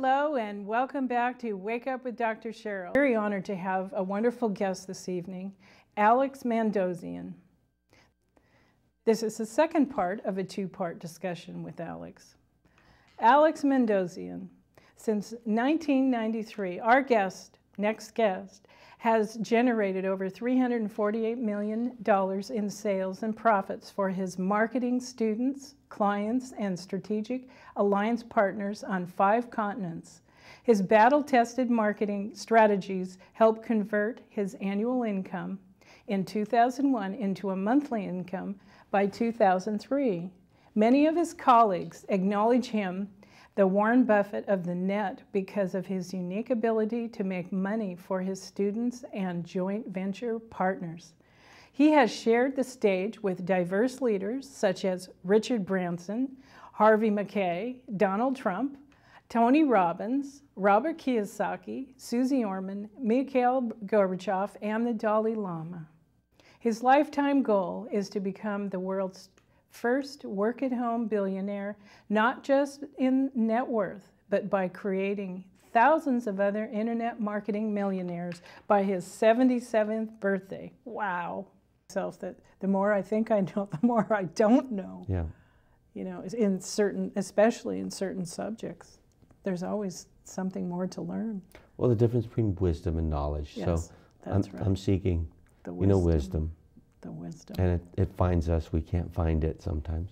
Hello and welcome back to Wake Up with Dr. Cheryl. Very honored to have a wonderful guest this evening, Alex Mandossian. This is the second part of a two-part discussion with Alex. Alex Mandossian, since 1993, our next guest, has generated over $348 million in sales and profits for his marketing students, clients, and strategic alliance partners on 5 continents. His battle-tested marketing strategies helped convert his annual income in 2001 into a monthly income by 2003. Many of his colleagues acknowledge him the Warren Buffett of the net because of his unique ability to make money for his students and joint venture partners. He has shared the stage with diverse leaders such as Richard Branson, Harvey Mackay, Donald Trump, Tony Robbins, Robert Kiyosaki, Susie Orman, Mikhail Gorbachev, and the Dalai Lama. His lifetime goal is to become the world's first work-at-home billionaire, not just in net worth, but by creating thousands of other internet marketing millionaires by his 77th birthday. Wow. That the more I think I know, the more I don't know. Yeah. You know, especially in certain subjects, there's always something more to learn. Well, the difference between wisdom and knowledge. Yes, so that's right. I'm seeking, The wisdom. The wisdom. And it finds us. We can't find it sometimes.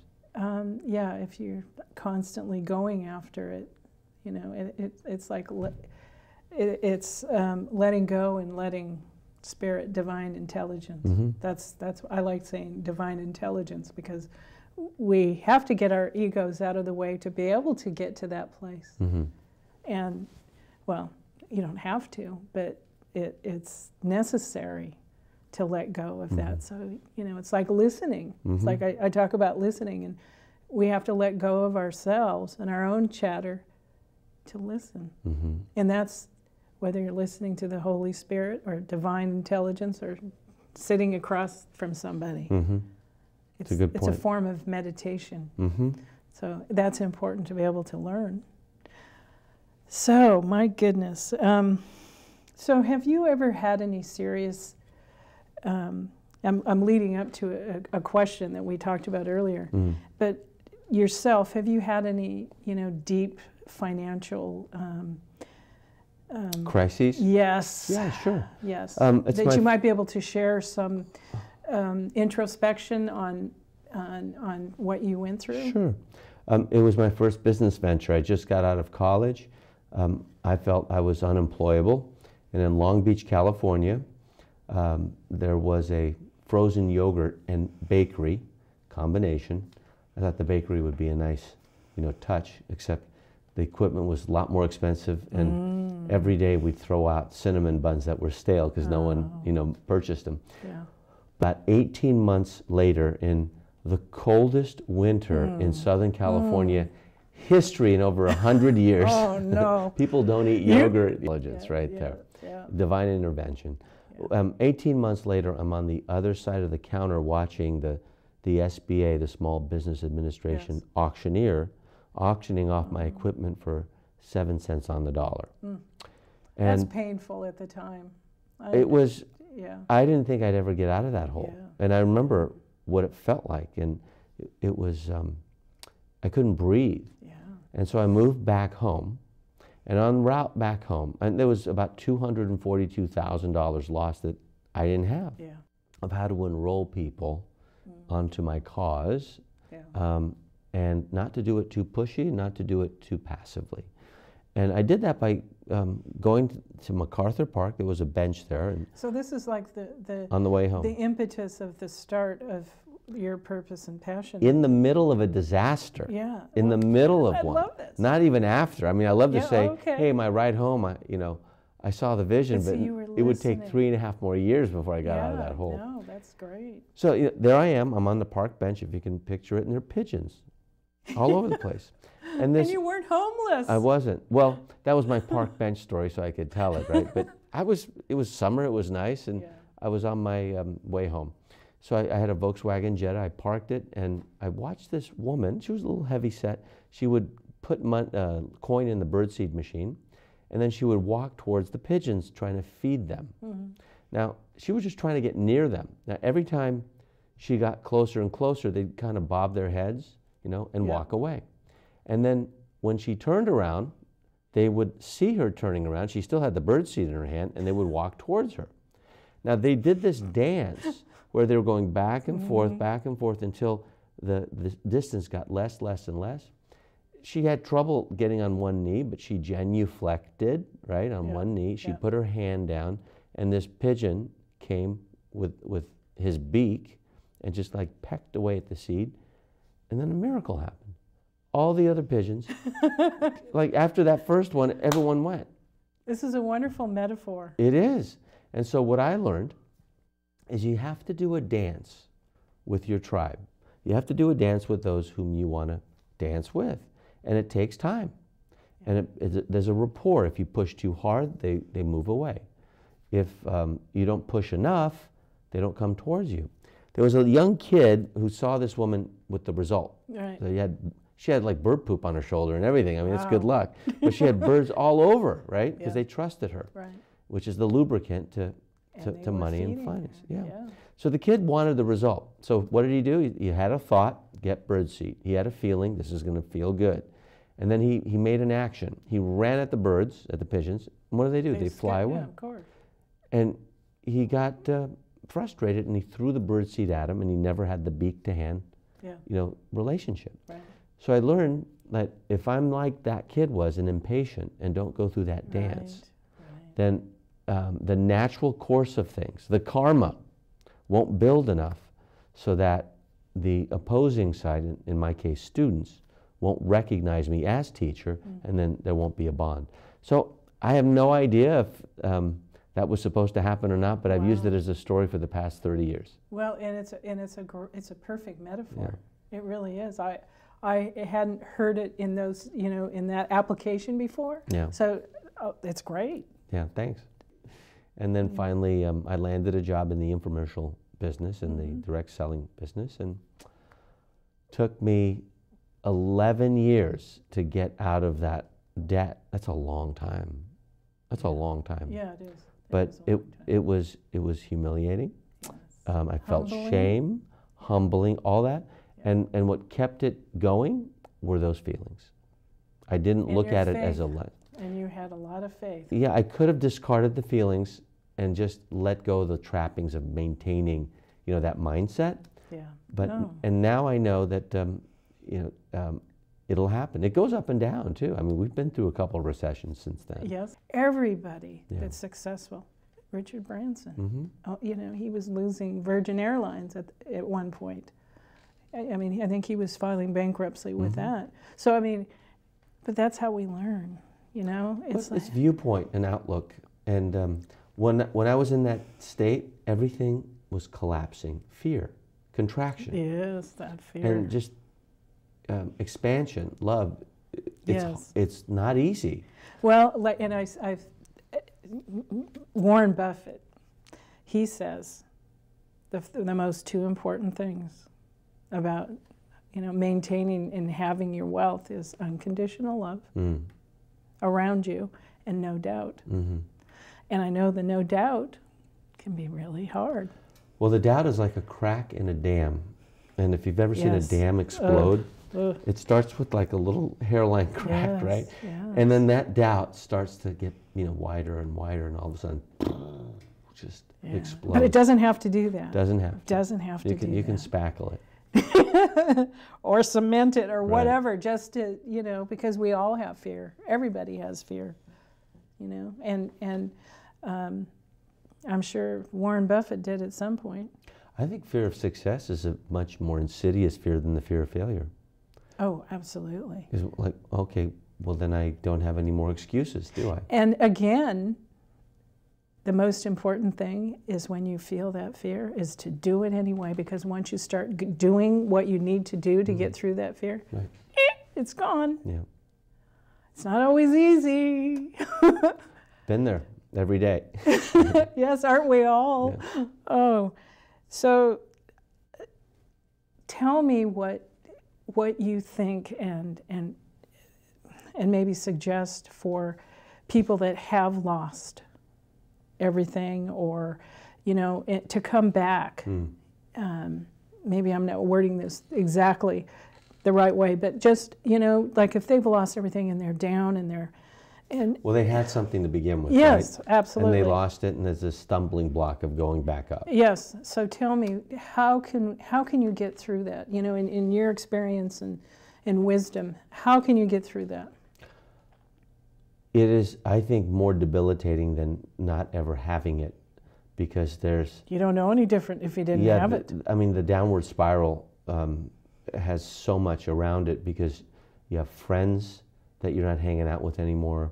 Yeah, if you're constantly going after it, you know, it's like it's letting go and letting spirit, divine intelligence. Mm-hmm. That's I like saying divine intelligence, because we have to get our egos out of the way to be able to get to that place. Mm-hmm. And well, you don't have to, but it's necessary to let go of that. So, you know, it's like listening. It's like I talk about listening, and we have to let go of ourselves and our own chatter to listen. And that's whether you're listening to the Holy Spirit or divine intelligence or sitting across from somebody. It's a good point. It's a form of meditation. So that's important to be able to learn. So, my goodness. So have you ever had any serious I'm leading up to a question that we talked about earlier. But yourself, have you had any, you know, deep financial crises? Yes. Yeah, sure. Yes. That you might be able to share some introspection on what you went through? Sure. It was my first business venture. I just got out of college. I felt I was unemployable. And in Long Beach, California, there was a frozen yogurt and bakery combination. I thought the bakery would be a nice, you know, touch, except the equipment was a lot more expensive, and every day we'd throw out cinnamon buns that were stale because no one, you know, purchased them. Yeah. About 18 months later, in the coldest winter in Southern California history in over 100 years, oh, no. people don't eat yogurt. Intelligence, there. Yeah. Divine intervention. 18 months later, I'm on the other side of the counter watching the SBA, the Small Business Administration auctioneer, auctioning off my equipment for 7 cents on the dollar. And that's painful at the time. It was, yeah. I didn't think I'd ever get out of that hole. Yeah. And I remember what it felt like, and it was, I couldn't breathe. Yeah. And so I moved back home. And en route back home, and there was about $242,000 lost that I didn't have, of how to enroll people onto my cause, and not to do it too pushy, not to do it too passively. And I did that by going to MacArthur Park. There was a bench there. And so this is like on the way home, the impetus of the start of your purpose and passion. In the middle of a disaster. Yeah. In the middle of one. I love this. Not even after. I mean, I love to say, hey, my ride home, I saw the vision, but it would take 3.5 more years before I got out of that hole. No, that's great. So there I am. I'm on the park bench, if you can picture it, and there are pigeons all over the place. And you weren't homeless. I wasn't. Well, that was my park bench story, so I could tell it, right? But it was summer, it was nice, and I was on my way home. So I had a Volkswagen Jetta, I parked it, and I watched this woman. She was a little heavy set. She would put coin in the birdseed machine, and then she would walk towards the pigeons trying to feed them. Now, she was just trying to get near them. Now, every time she got closer and closer, they'd kind of bob their heads, you know, and walk away. And then when she turned around, they would see her turning around. She still had the birdseed in her hand, and they would walk towards her. Now, they did this dance where they were going back and forth until the distance got less, and less. She had trouble getting on one knee, but she genuflected, right, on one knee. She put her hand down, and this pigeon came with his beak and just like pecked away at the seed, and then a miracle happened. All the other pigeons, like after that first one, everyone went. This is a wonderful metaphor. It is. And so what I learned is you have to do a dance with your tribe. You have to do a dance with those whom you want to dance with. And it takes time. And there's a rapport. If you push too hard, they move away. If you don't push enough, they don't come towards you. There was a young kid who saw this woman with the result. Right. So she had like bird poop on her shoulder and everything. I mean, it's good luck. But she had birds all over, right? Because they trusted her, which is the lubricant to money and finance. Yeah. So the kid wanted the result. So what did he do? He had a thought, get birdseed. He had a feeling, this is going to feel good. And then he made an action. He ran at the birds, at the pigeons. And what do? They fly away. Yeah, of course. And he got frustrated, and he threw the birdseed at him, and he never had the beak to hand, relationship. Right. So I learned that if I'm like that kid was and impatient and don't go through that dance, then the natural course of things, the karma, won't build enough so that the opposing side, in my case students, won't recognize me as teacher, and then there won't be a bond. So I have no idea if that was supposed to happen or not, but I've used it as a story for the past 30 years. Well, and it's a perfect metaphor. It really is. I hadn't heard it in those, in that application before. Yeah. So it's great. Yeah, thanks. And then finally, I landed a job in the infomercial business, in the direct selling business, and took me 11 years to get out of that debt. That's a long time. That's a long time. Yeah, it is. But it was humiliating. Yes. I felt shame, humbling, all that. And what kept it going were those feelings. I didn't look at it as a life. And you had a lot of faith. Yeah, I could have discarded the feelings and just let go of the trappings of maintaining, that mindset. Yeah. But and now I know that it'll happen. It goes up and down too. I mean, we've been through a couple of recessions since then. Yes. Everybody that's successful. Richard Branson. He was losing Virgin Airlines at one point. I mean, I think he was filing bankruptcy with that. So I mean, but that's how we learn. It's viewpoint and outlook. And when I was in that state, everything was collapsing. Fear, contraction. Yes, that fear. And just expansion, love. It's not easy. Well, and I've Warren Buffett, he says the most two important things about maintaining and having your wealth is unconditional love around you and no doubt. And I know the no doubt can be really hard. Well, the doubt is like a crack in a dam. And if you've ever seen a dam explode, it starts with like a little hairline crack, right? Yes. And then that doubt starts to get wider and wider, and all of a sudden, just explodes. But it doesn't have to do that. Doesn't have to. Doesn't have to do that. You can spackle it. Or cement it or whatever, just to, because we all have fear. Everybody has fear, and I'm sure Warren Buffett did at some point. I think fear of success is a much more insidious fear than the fear of failure. Oh, absolutely. It's like, okay, well then I don't have any more excuses, do I? And again, the most important thing is when you feel that fear is to do it anyway, because once you start doing what you need to do to get through that fear, it's gone. Yeah. It's not always easy. Been there every day. Yes, aren't we all? Yeah. Oh, so tell me what you think and and maybe suggest for people that have lost everything, or, you know, to come back. Maybe I'm not wording this exactly the right way, but just, you know, like if they've lost everything and they're down and they're, and well, they had something to begin with, yes, right? absolutely. And they lost it, and there's a stumbling block of going back up. Yes. So tell me, how can you get through that? You know, in your experience and wisdom, how can you get through that? It is, I think, more debilitating than not ever having it, because there's... You don't know any different if you didn't have it. I mean, the downward spiral has so much around it, because you have friends that you're not hanging out with anymore,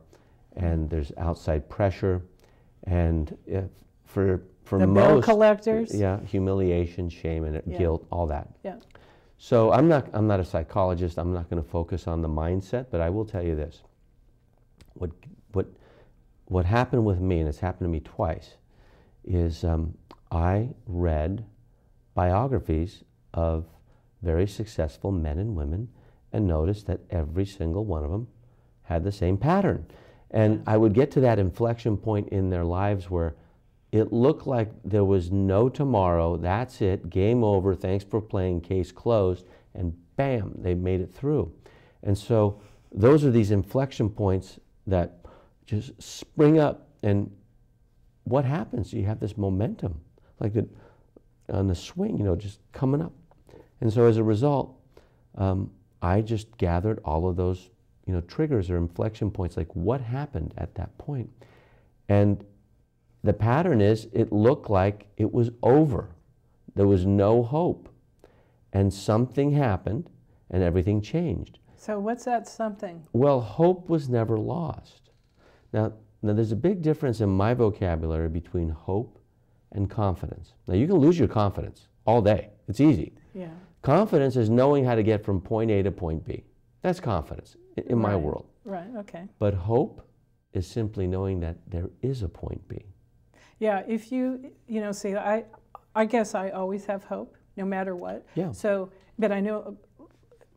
and there's outside pressure, and for the most... bill collectors. Yeah, humiliation, shame, and guilt, all that. Yeah. So I'm not a psychologist. I'm not going to focus on the mindset, but I will tell you this. What happened with me, and it's happened to me twice, is I read biographies of very successful men and women and noticed that every single one of them had the same pattern. And I would get to that inflection point in their lives where it looked like there was no tomorrow, that's it, game over, thanks for playing, case closed, and bam, they made it through. And so those are these inflection points that just spring up, and what happens? You have this momentum, like on the swing, you know, just coming up. And so as a result, I just gathered all of those, you know, triggers or inflection points, like what happened at that point. And the pattern is, it looked like it was over. There was no hope. And something happened, and everything changed. So what's that something? Well, hope was never lost. Now there's a big difference in my vocabulary between hope and confidence. Now, you can lose your confidence all day. It's easy. Yeah. Confidence is knowing how to get from point A to point B. That's confidence in my world. Right, okay. But hope is simply knowing that there is a point B. Yeah, if you know, see, I guess I always have hope, no matter what. Yeah. So, but I know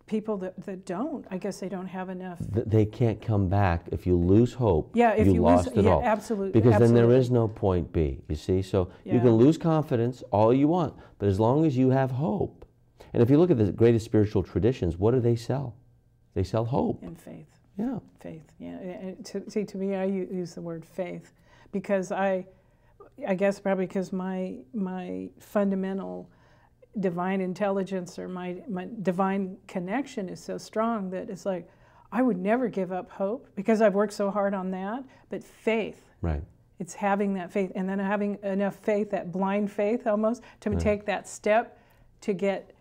people that don't, I guess they don't have enough. They can't come back. If you lose hope, yeah, if you lost lose, it all. Absolutely. Because absolutely. then there is no point B, you see? So you can lose confidence all you want, but as long as you have hope. And if you look at the greatest spiritual traditions, what do they sell? They sell hope. And faith. Yeah. Faith, yeah. And to me, I use the word faith because I guess probably because my fundamental divine intelligence, or my divine connection is so strong that it's like I would never give up hope because I've worked so hard on that. But faith, right? It's having that faith, and then having enough faith, that blind faith almost, to take that step to get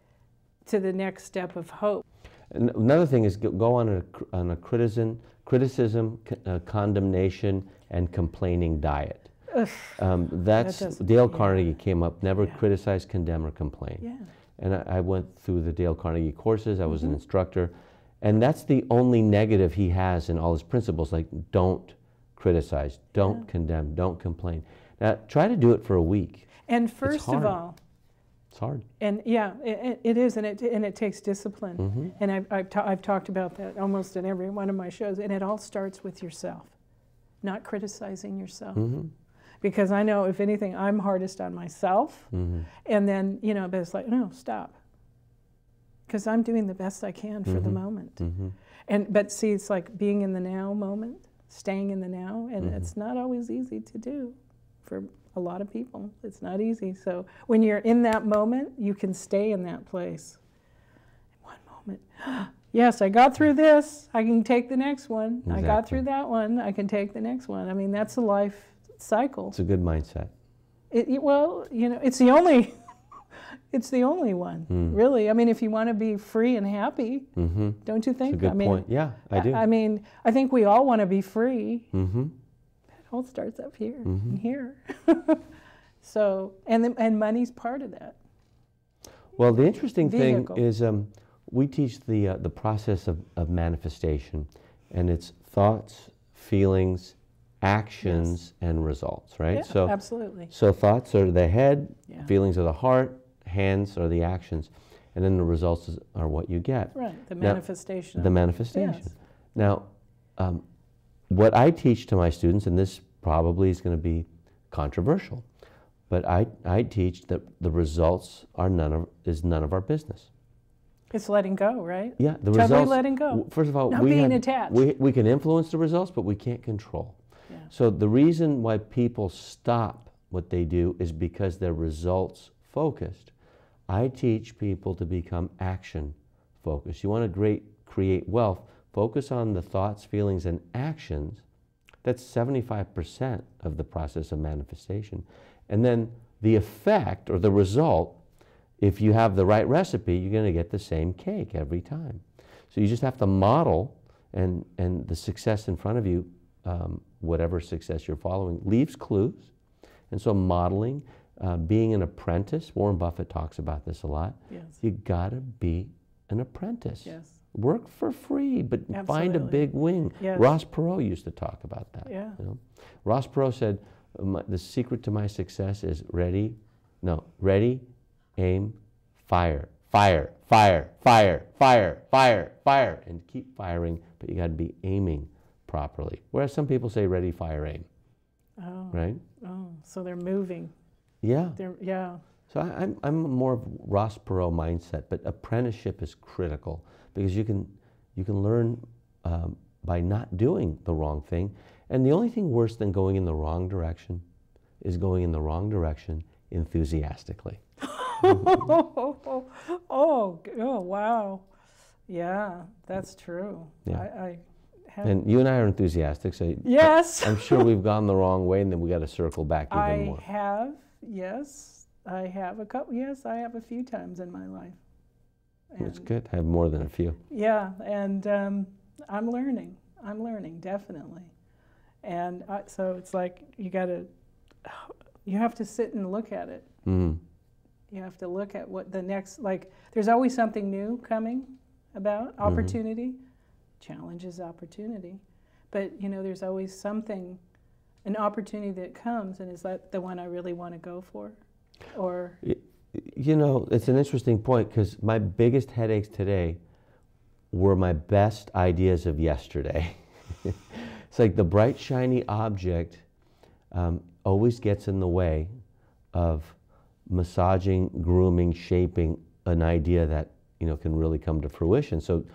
to the next step of hope. And another thing is go on a criticism, condemnation, and complaining diet. Dale Carnegie came up, never criticize, condemn, or complain. Yeah. And I went through the Dale Carnegie courses. I was an instructor. And that's the only negative he has in all his principles, like don't criticize, don't condemn, don't complain. Now, try to do it for a week. And first of all, it's hard. And yeah, it is, and it takes discipline. And I've talked about that almost in every one of my shows. And it all starts with yourself, not criticizing yourself. Because I know, if anything, I'm hardest on myself. And then, you know, but it's like, no, stop. Because I'm doing the best I can for the moment. But see, it's like being in the now moment, staying in the now, and it's not always easy to do for a lot of people. It's not easy. So when you're in that moment, you can stay in that place. One moment, yes, I got through this, I can take the next one. Exactly. I got through that one, I can take the next one. I mean, that's a life cycle. It's a good mindset. Well, you know, it's the only one, really. I mean, if you want to be free and happy, don't you think? It's a good point. Yeah, I do. I mean, I think we all want to be free. It all starts up here and here. So, and money's part of that. Well, the interesting thing is we teach the process of manifestation, and it's thoughts, feelings, actions, and results, right? Yeah, so absolutely. So thoughts are the head, feelings are the heart, hands are the actions, and then the results are what you get. Right, the manifestation. The manifestation. Yes. Now, what I teach to my students, and this probably is going to be controversial, but I teach that the results are none of our business. It's letting go, right? Yeah, the totally results. Letting go. First of all, not being attached. We can influence the results, but we can't control. Yeah. So the reason why people stop what they do is because they're results focused. I teach people to become action focused. You want to create wealth, focus on the thoughts, feelings, and actions. That's 75% of the process of manifestation. And then the effect or the result, if you have the right recipe, you're going to get the same cake every time. So you just have to model, and the success in front of you, whatever success you're following, leaves clues. And so modeling, being an apprentice, Warren Buffett talks about this a lot. Yes. You got to be an apprentice. Yes. Work for free, but Absolutely. find a big wing. Yes. Ross Perot used to talk about that. Yeah. You know? Ross Perot said, the secret to my success is ready, aim, fire, fire, fire, fire, fire, fire, fire, and keep firing, but you got to be aiming properly. Whereas some people say ready, fire, aim. Oh. Right? Oh, so they're moving. Yeah. Yeah. So I'm more of Ross Perot mindset, but apprenticeship is critical because you can learn by not doing the wrong thing. And the only thing worse than going in the wrong direction is going in the wrong direction enthusiastically. Oh, wow. Yeah, that's true. Yeah. I have. And you and I are enthusiastic, so Yes. I'm sure we've gone the wrong way, and then we got to circle back even more. I have, yes. I have a couple, yes, I have a few times in my life. It's good. I have more than a few. Yeah, and I'm learning, definitely. And so it's like you have to sit and look at it. Mm-hmm. You have to look at what the next, like, there's always something new coming about, opportunity. Challenge is opportunity. But, you know, there's always something, an opportunity that comes, and is that the one I really want to go for? Or... You know, it's an interesting point because my biggest headaches today were my best ideas of yesterday. It's like the bright, shiny object always gets in the way of massaging, grooming, shaping an idea that, you know, can really come to fruition. So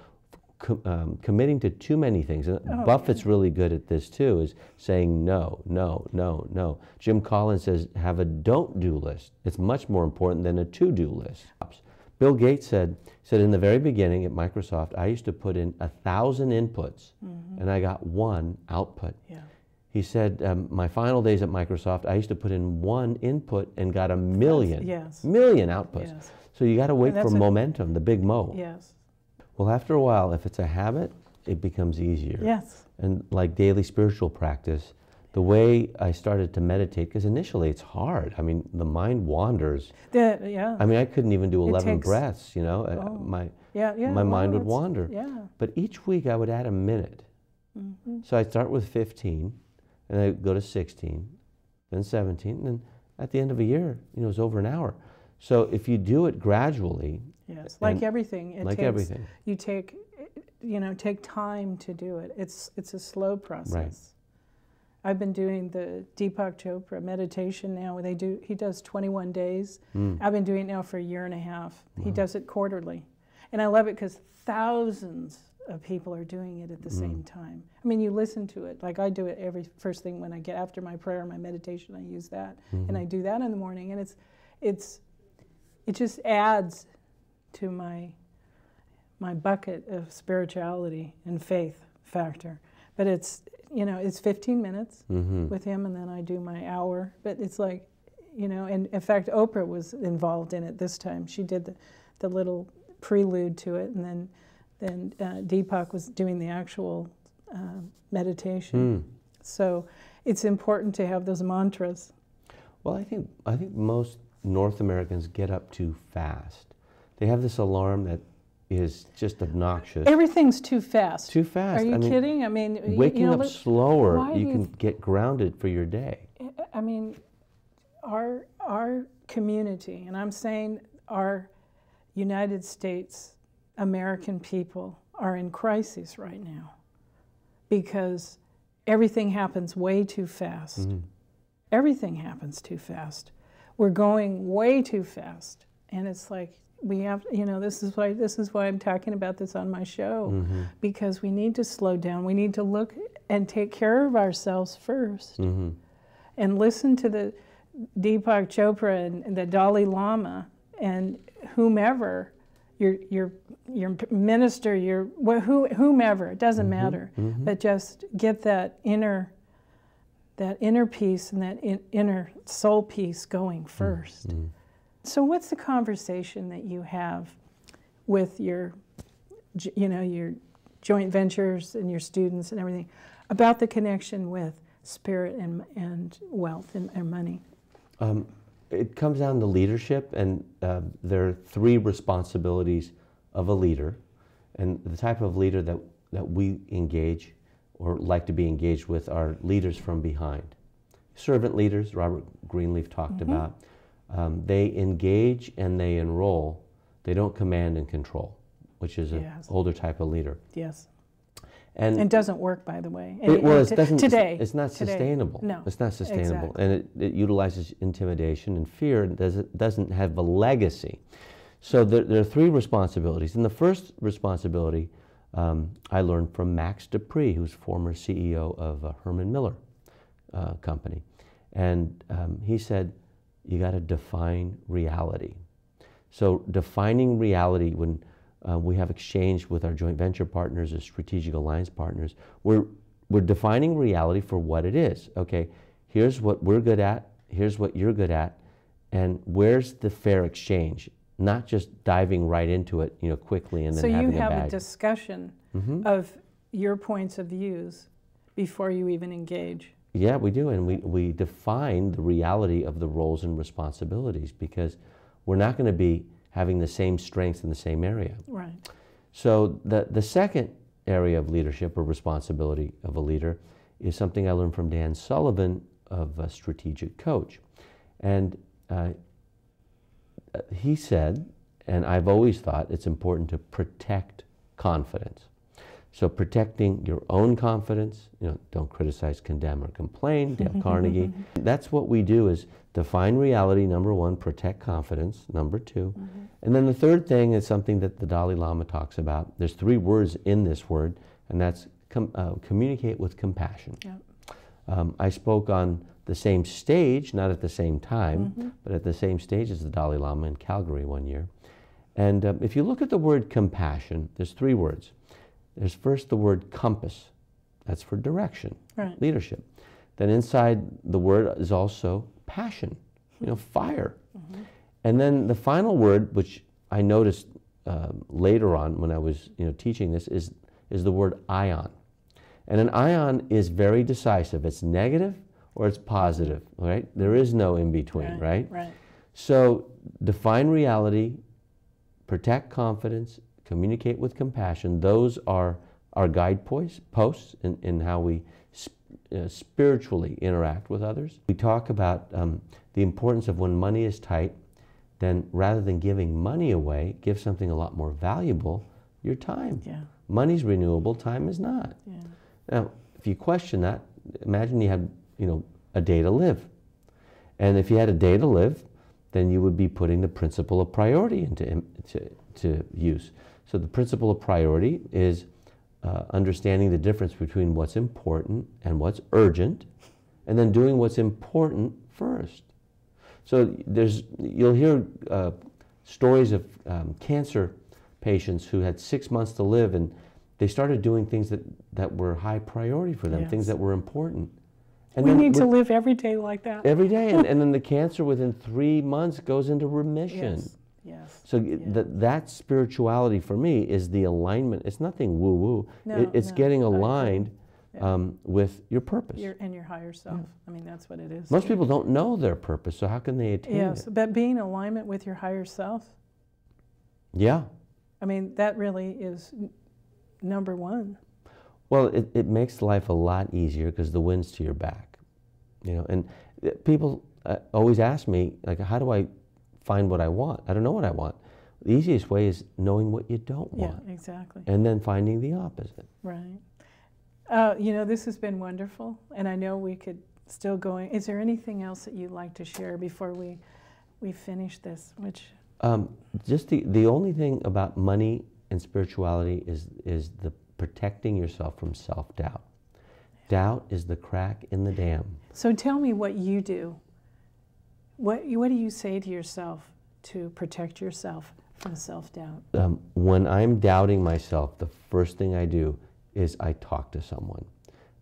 committing to too many things, and Buffett's really good at this too, is saying no, no, no, no. Jim Collins says have a don't-do list. It's much more important than a to-do list. Bill Gates said in the very beginning at Microsoft, I used to put in 1,000 inputs and I got 1 output. Yeah. He said, my final days at Microsoft, I used to put in 1 input and got 1 million, million outputs. Yes. So you got to wait for momentum, the big mo. Yes. Well, after a while, if it's a habit, it becomes easier. Yes. And like daily spiritual practice, the way I started to meditate, because initially it's hard. I mean, the mind wanders. Yeah. I mean, I couldn't even do 11 breaths, you know. My mind would wander. Yeah. But each week I would add a minute. So I'd start with 15, and I'd go to 16, then 17, and then at the end of a year, you know, it was over an hour. So if you do it gradually... Yes, like everything. Everything. You take time to do it. It's a slow process. Right. I've been doing the Deepak Chopra meditation now. He does 21 days. I've been doing it now for a year and a half. Wow. He does it quarterly. And I love it because thousands of people are doing it at the same time. I mean, you listen to it. Like I do it every first thing when I get after my prayer, my meditation, I use that. And I do that in the morning. And it just adds to my bucket of spirituality and faith factor. But it's 15 minutes with him, and then I do my hour. But it's like, you know, and in fact, Oprah was involved in it this time. She did the little prelude to it, and then Deepak was doing the actual meditation. So it's important to have those mantras. Well, I think most North Americans get up too fast. They have this alarm that is just obnoxious. Everything's too fast. Too fast. Are you kidding? I mean, waking up slower, you can get grounded for your day. I mean, our community, and I'm saying our United States American people, are in crisis right now because everything happens way too fast. Mm-hmm. Everything happens too fast. We're going way too fast. And it's like, we have, you know, this is why I'm talking about this on my show, Mm-hmm. because we need to slow down. We need to look and take care of ourselves first, Mm-hmm. and listen to the Deepak Chopra and the Dalai Lama and whomever, your minister, whomever, it doesn't Mm-hmm. matter, Mm-hmm. but just get that inner peace and that inner soul peace going first. Mm-hmm. So what's the conversation that you have with your joint ventures and your students and everything about the connection with spirit and wealth and money? It comes down to leadership, and there are 3 responsibilities of a leader, and the type of leader that we engage or like to be engaged with are leaders from behind. Servant leaders, Robert Greenleaf talked Mm-hmm. about. They engage and they enroll. They don't command and control, which is an Yes. older type of leader. Yes. And It doesn't work, by the way. it doesn't, today. it's not Today. sustainable. No. It's not sustainable. Exactly. And it utilizes intimidation and fear, and doesn't have a legacy. So there are 3 responsibilities. And the first responsibility I learned from Max Dupree, who's former CEO of Herman Miller company. And he said, you got to define reality. So defining reality, when we have exchange with our joint venture partners or strategic alliance partners, we're defining reality for what it is. Okay, here's what we're good at, here's what you're good at, and where's the fair exchange? Not just diving right into it, quickly and then having a bag. So you have a discussion Mm-hmm. of your points of views before you even engage. Yeah, we do, and we define the reality of the roles and responsibilities, because we're not going to be having the same strengths in the same area. Right. So the second area of leadership or responsibility of a leader is something I learned from Dan Sullivan of a Strategic Coach. And he said, and I've always thought, it's important to protect confidence. So protecting your own confidence, don't criticize, condemn, or complain, Dale Carnegie. That's what we do, is define reality, number 1, protect confidence, number 2. Mm-hmm. And then the third thing is something that the Dalai Lama talks about. There's 3 words in this word, and that's communicate with compassion. Yep. I spoke on the same stage, not at the same time, Mm-hmm. but at the same stage as the Dalai Lama in Calgary one year. And if you look at the word compassion, there's 3 words. There's first the word compass. That's for direction, Right. leadership. Then inside the word is also passion, fire. Mm-hmm. And then the final word, which I noticed later on when I was teaching this, is the word ion. And an ion is very decisive. It's negative or it's positive, right? There is no in between, right? Right. So define reality, protect confidence, communicate with compassion. Those are our guideposts in how we spiritually interact with others. We talk about the importance of when money is tight, then rather than giving money away, give something a lot more valuable, your time. Yeah. Money's renewable, time is not. Yeah. Now, if you question that, imagine you had, a day to live. And if you had a day to live, then you would be putting the principle of priority into use. So the principle of priority is understanding the difference between what's important and what's urgent, and then doing what's important first. So you'll hear stories of cancer patients who had 6 months to live, and they started doing things that were high priority for them, Yes. things that were important. And We then need to live every day like that. every day, and then the cancer within 3 months goes into remission. Yes. Yes. So Yeah. that spirituality for me is the alignment. It's nothing woo-woo. No, It's no, getting I agree. aligned Yeah. With your purpose. Your higher self. I mean, that's what it is. Most people don't know their purpose, so how can they attain Yes, it? but being in alignment with your higher self, Yeah. I mean, that really is number 1. Well, it makes life a lot easier because the wind's to your back. And people always ask me, like, how do I find what I want? I don't know what I want. The easiest way is knowing what you don't want. Yeah, exactly. And then finding the opposite. Right. You know, this has been wonderful, and I know we could still go. Is there anything else that you'd like to share before we finish this? Just the only thing about money and spirituality is the protecting yourself from self-doubt. Doubt is the crack in the dam. So tell me what you do. What do you say to yourself to protect yourself from self-doubt? When I'm doubting myself, the first thing I do is I talk to someone,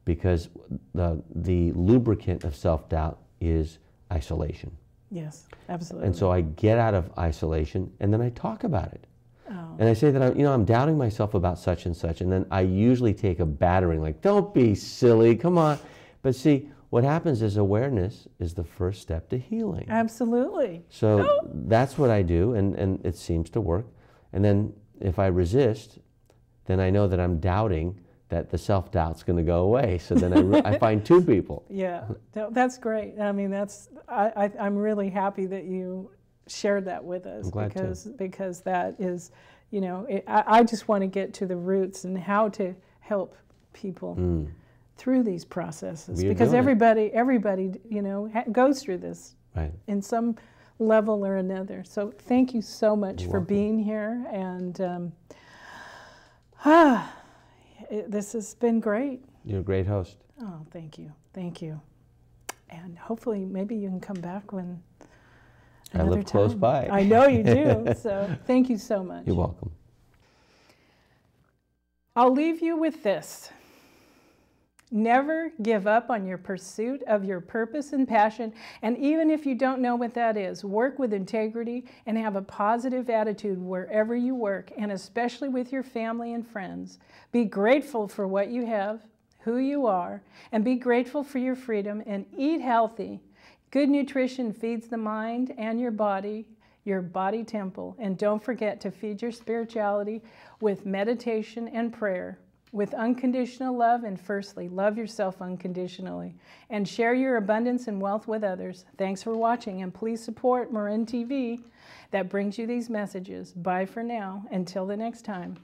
because the lubricant of self-doubt is isolation. Yes, absolutely. And so I get out of isolation, and then I talk about it. Oh. And I say that I'm doubting myself about such and such, and then I usually take a battering, like, don't be silly, come on. But see, what happens is awareness is the first step to healing. Absolutely. So that's what I do, and it seems to work. And then if I resist, then I know that I'm doubting that the self-doubt's going to go away. So then I find two people. Yeah, that's great. I mean, I'm really happy that you shared that with us. I'm glad because that is, you know, I just want to get to the roots and how to help people through these processes, because everybody, you know, goes through this in some level or another. So thank you so much for being here, and this has been great. You're a great host. Oh, thank you. Thank you. And hopefully maybe you can come back when I live close by. I know you do. So thank you so much. You're welcome. I'll leave you with this. Never give up on your pursuit of your purpose and passion, and even if you don't know what that is, work with integrity and have a positive attitude wherever you work, and especially with your family and friends. Be grateful for what you have, who you are, and be grateful for your freedom, and eat healthy. Good nutrition feeds the mind and your body temple, and don't forget to feed your spirituality with meditation and prayer. With unconditional love, and firstly, love yourself unconditionally, and share your abundance and wealth with others. Thanks for watching, and please support Marin TV that brings you these messages. Bye for now. Until the next time.